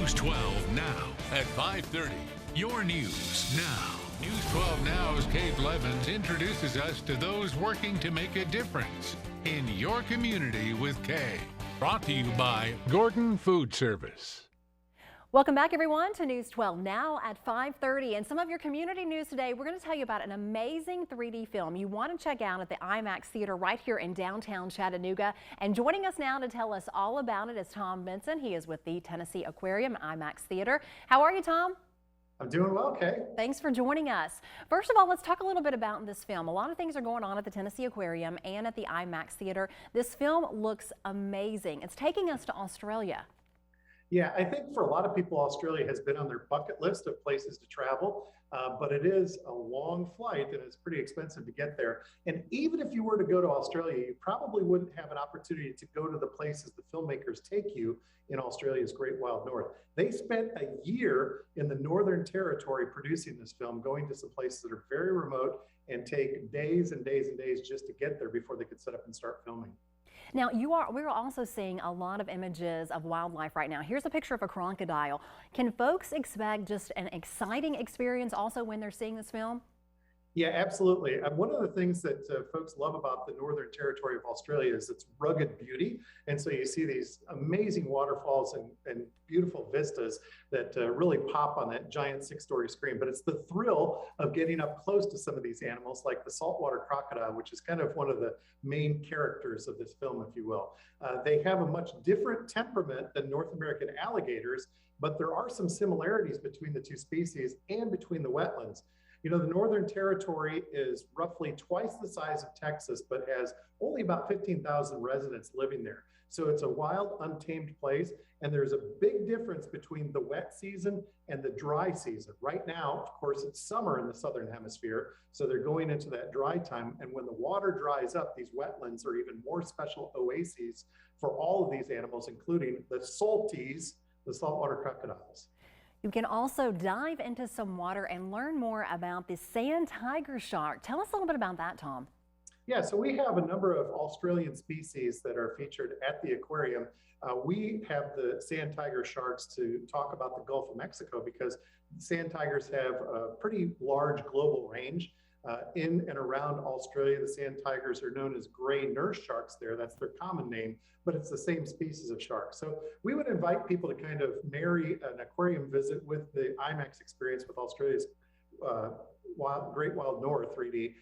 News 12 now at 5:30. Your news now. News 12 Now's Kate Levens introduces us to those working to make a difference in your community with Kay. Brought to you by Gordon Food Service. Welcome back, everyone, to News 12 now at 5:30. And some of your community news today, we're going to tell you about an amazing 3D film you want to check out at the IMAX Theater right here in downtown Chattanooga. And joining us now to tell us all about it is Tom Benson. He is with the Tennessee Aquarium IMAX Theater. How are you, Tom? I'm doing well, Kay. Thanks for joining us. First of all, let's talk a little bit about this film. A lot of things are going on at the Tennessee Aquarium and at the IMAX Theater. This film looks amazing. It's taking us to Australia. Yeah, I think for a lot of people, Australia has been on their bucket list of places to travel, but it is a long flight and it's pretty expensive to get there. And even if you were to go to Australia, you probably wouldn't have an opportunity to go to the places the filmmakers take you in Australia's Great Wild North. They spent a year in the Northern Territory producing this film, going to some places that are very remote and take days and days and days just to get there before they could set up and start filming. Now, we're also seeing a lot of images of wildlife right now. Here's a picture of a crocodile. Can folks expect just an exciting experience also when they're seeing this film? Yeah, absolutely. One of the things that folks love about the Northern Territory of Australia is its rugged beauty. And so you see these amazing waterfalls and beautiful vistas that really pop on that giant 6-story screen. But it's the thrill of getting up close to some of these animals, like the saltwater crocodile, which is kind of one of the main characters of this film, if you will. They have a much different temperament than North American alligators, but there are some similarities between the two species and between the wetlands. You know, the Northern Territory is roughly twice the size of Texas, but has only about 15,000 residents living there. So it's a wild, untamed place. And there's a big difference between the wet season and the dry season. Right now, of course, it's summer in the Southern Hemisphere. So they're going into that dry time. And when the water dries up, these wetlands are even more special oases for all of these animals, including the salties, the saltwater crocodiles. You can also dive into some water and learn more about the sand tiger shark. Tell us a little bit about that, Tom. Yeah, so we have a number of Australian species that are featured at the aquarium. We have the sand tiger sharks to talk about the Gulf of Mexico because sand tigers have a pretty large global range. In and around Australia, the sand tigers are known as gray nurse sharks there. That's their common name, but it's the same species of shark. So we would invite people to kind of marry an aquarium visit with the IMAX experience with Australia's Great Wild North 3D.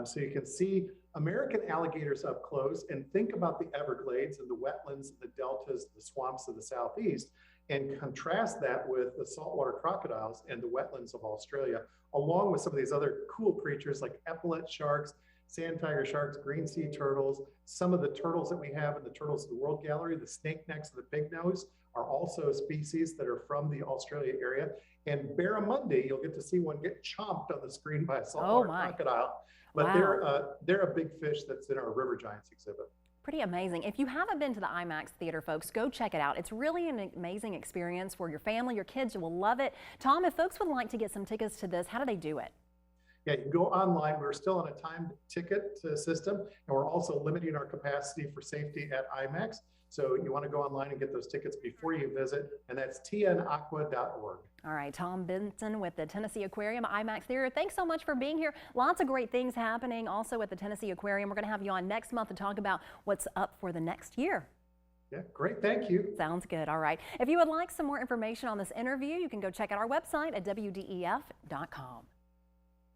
So you can see American alligators up close and think about the Everglades and the wetlands, the deltas, the swamps of the Southeast, and contrast that with the saltwater crocodiles and the wetlands of Australia, along with some of these other cool creatures like epaulet sharks, sand tiger sharks, green sea turtles. Some of the turtles that we have in the Turtles of the World Gallery, the snake necks and the big nose, are also species that are from the Australia area. And barramundi, you'll get to see one get chomped on the screen by a saltwater crocodile. But wow, they're a big fish that's in our River Giants exhibit. Pretty amazing. If you haven't been to the IMAX Theater, folks, go check it out. It's really an amazing experience for your family, your kids. You will love it. Tom, if folks would like to get some tickets to this, how do they do it? Yeah, you can go online. We're still on a timed ticket system, and we're also limiting our capacity for safety at IMAX. So you want to go online and get those tickets before you visit, and that's tnaqua.org. All right, Tom Benson with the Tennessee Aquarium IMAX Theater. Thanks so much for being here. Lots of great things happening also at the Tennessee Aquarium. We're going to have you on next month to talk about what's up for the next year. Yeah, great. Thank you. Sounds good. All right. If you would like some more information on this interview, you can go check out our website at WDEF.com.